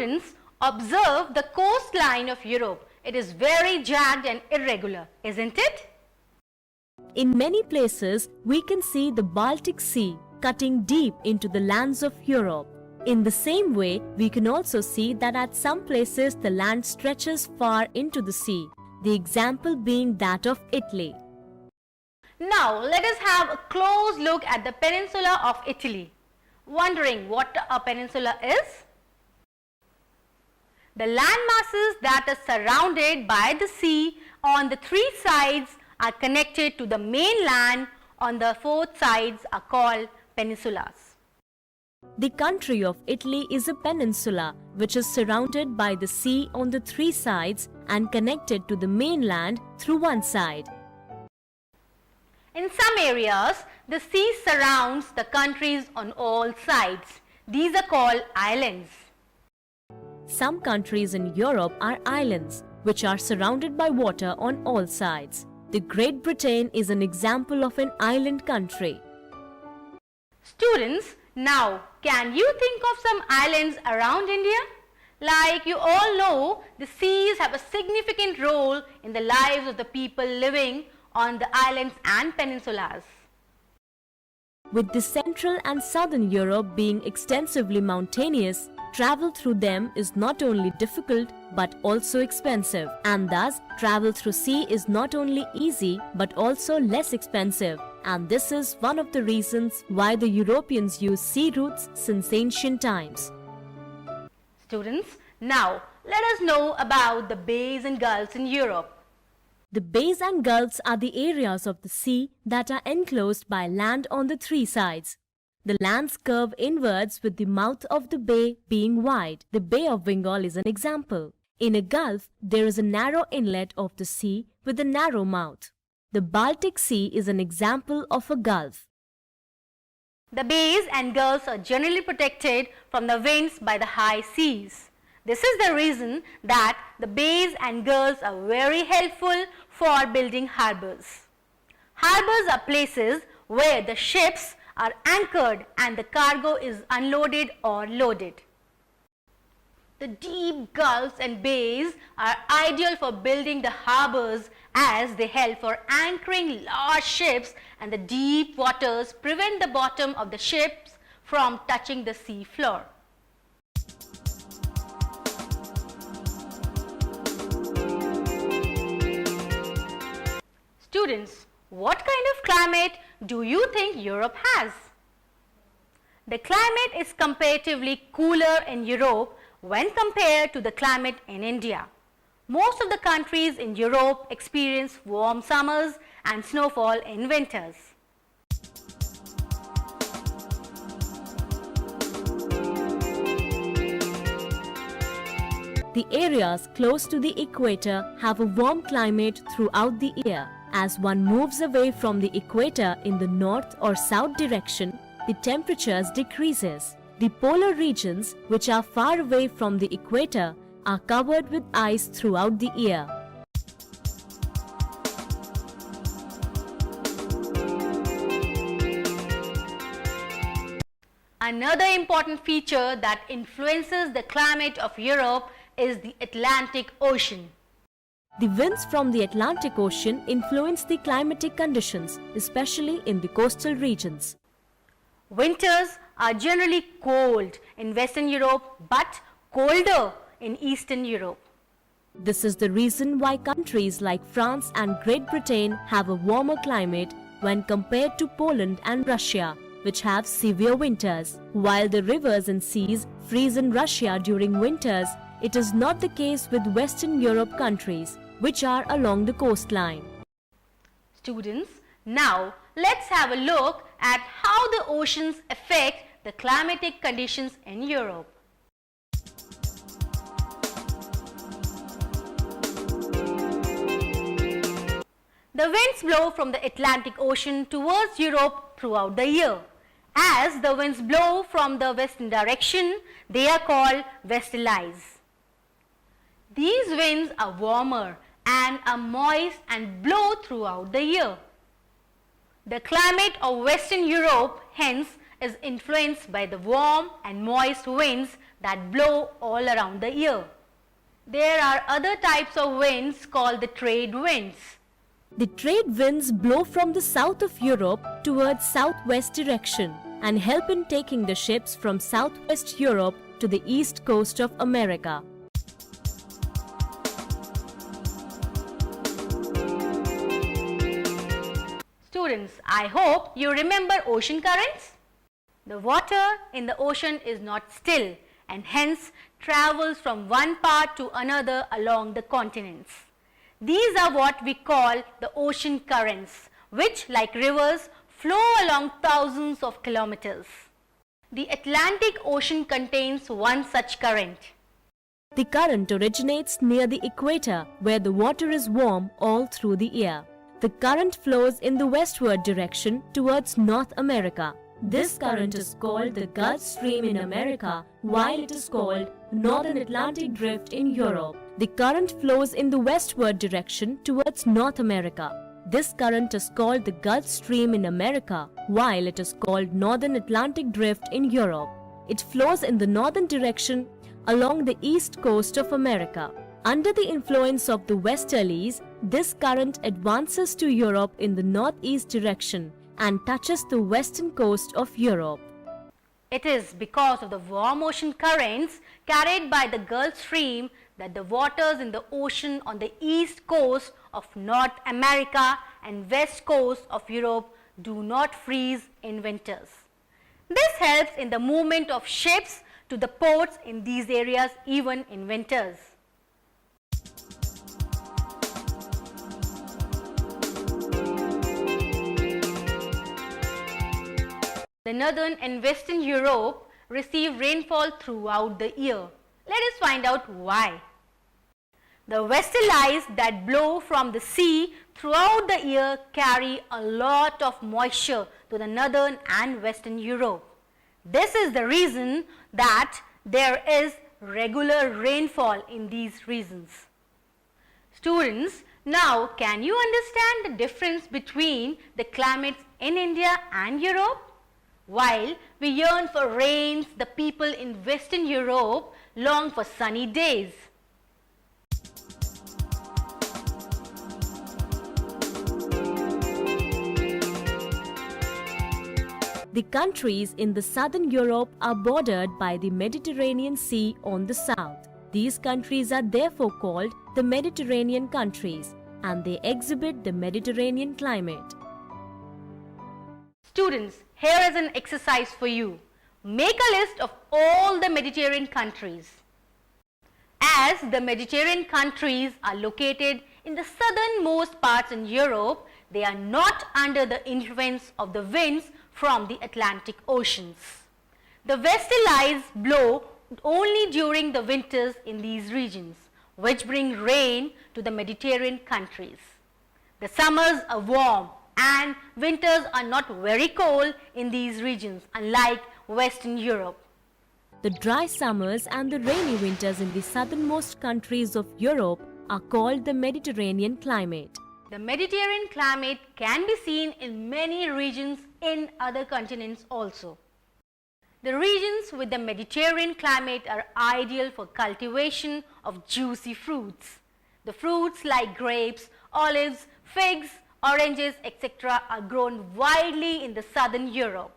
Students, observe the coastline of Europe. It is very jagged and irregular, isn't it? In many places, we can see the Baltic Sea cutting deep into the lands of Europe. In the same way, we can also see that at some places the land stretches far into the sea, the example being that of Italy. Now, let us have a close look at the peninsula of Italy. Wondering what a peninsula is? The land masses that are surrounded by the sea on the three sides are connected to the mainland on the four sides are called peninsulas. The country of Italy is a peninsula which is surrounded by the sea on the three sides and connected to the mainland through one side. In some areas, the sea surrounds the countries on all sides. These are called islands. Some countries in Europe are islands which are surrounded by water on all sides. The Great Britain is an example of an island country. Students, now can you think of some islands around India? Like you all know, the seas have a significant role in the lives of the people living on the islands and peninsulas. With the Central and Southern Europe being extensively mountainous, travel through them is not only difficult but also expensive, and thus travel through sea is not only easy but also less expensive, and this is one of the reasons why the Europeans use sea routes since ancient times. Students, now let us know about the bays and gulfs in Europe. The bays and gulfs are the areas of the sea that are enclosed by land on the three sides. The lands curve inwards with the mouth of the bay being wide. The Bay of Bengal is an example. In a gulf, there is a narrow inlet of the sea with a narrow mouth. The Baltic Sea is an example of a gulf. The bays and gulfs are generally protected from the winds by the high seas. This is the reason that the bays and gulfs are very helpful for building harbors. Harbors are places where the ships are anchored and the cargo is unloaded or loaded. The deep gulfs and bays are ideal for building the harbors as they help for anchoring large ships, and the deep waters prevent the bottom of the ships from touching the sea floor. Students, what kind of climate do you think Europe has? The climate is comparatively cooler in Europe when compared to the climate in India. Most of the countries in Europe experience warm summers and snowfall in winters. The areas close to the equator have a warm climate throughout the year. As one moves away from the equator in the north or south direction, the temperatures decreases. The polar regions, which are far away from the equator, are covered with ice throughout the year. Another important feature that influences the climate of Europe is the Atlantic Ocean. The winds from the Atlantic Ocean influence the climatic conditions, especially in the coastal regions. Winters are generally cold in Western Europe but colder in Eastern Europe. This is the reason why countries like France and Great Britain have a warmer climate when compared to Poland and Russia, which have severe winters. While the rivers and seas freeze in Russia during winters, it is not the case with Western Europe countries, which are along the coastline. Students, now let's have a look at how the oceans affect the climatic conditions in Europe. The winds blow from the Atlantic Ocean towards Europe throughout the year. As the winds blow from the western direction, they are called westerlies. These winds are warmer and are moist and blow throughout the year. The climate of Western Europe, hence, is influenced by the warm and moist winds that blow all around the year. There are other types of winds called the trade winds. The trade winds blow from the south of Europe towards southwest direction and help in taking the ships from southwest Europe to the east coast of America. Students, I hope you remember ocean currents. The water in the ocean is not still and hence travels from one part to another along the continents. These are what we call the ocean currents, which like rivers flow along thousands of kilometers. The Atlantic Ocean contains one such current. The current originates near the equator where the water is warm all through the year. The current flows in the westward direction towards North America. This current is called the Gulf Stream in America, while it is called Northern Atlantic Drift in Europe. The current flows in the westward direction towards North America. This current is called the Gulf Stream in America, while it is called Northern Atlantic Drift in Europe. It flows in the northern direction along the east coast of America. Under the influence of the westerlies, this current advances to Europe in the northeast direction and touches the western coast of Europe. It is because of the warm ocean currents carried by the Gulf Stream that the waters in the ocean on the east coast of North America and west coast of Europe do not freeze in winters. This helps in the movement of ships to the ports in these areas even in winters. The northern and western Europe receive rainfall throughout the year. Let us find out why. The westerlies that blow from the sea throughout the year carry a lot of moisture to the northern and western Europe. This is the reason that there is regular rainfall in these regions. Students, now can you understand the difference between the climates in India and Europe? While we yearn for rains, the people in Western Europe long for sunny days. The countries in the southern Europe are bordered by the Mediterranean Sea on the south. These countries are therefore called the Mediterranean countries, and they exhibit the Mediterranean climate. Students, here is an exercise for you. Make a list of all the Mediterranean countries. As the Mediterranean countries are located in the southernmost parts in Europe, they are not under the influence of the winds from the Atlantic Oceans. The westerlies blow only during the winters in these regions, which bring rain to the Mediterranean countries. The summers are warm and winters are not very cold in these regions, unlike Western Europe. The dry summers and the rainy winters in the southernmost countries of Europe are called the Mediterranean climate. The Mediterranean climate can be seen in many regions in other continents also. The regions with the Mediterranean climate are ideal for cultivation of juicy fruits. The fruits like grapes, olives, figs, oranges, etc. are grown widely in the southern Europe.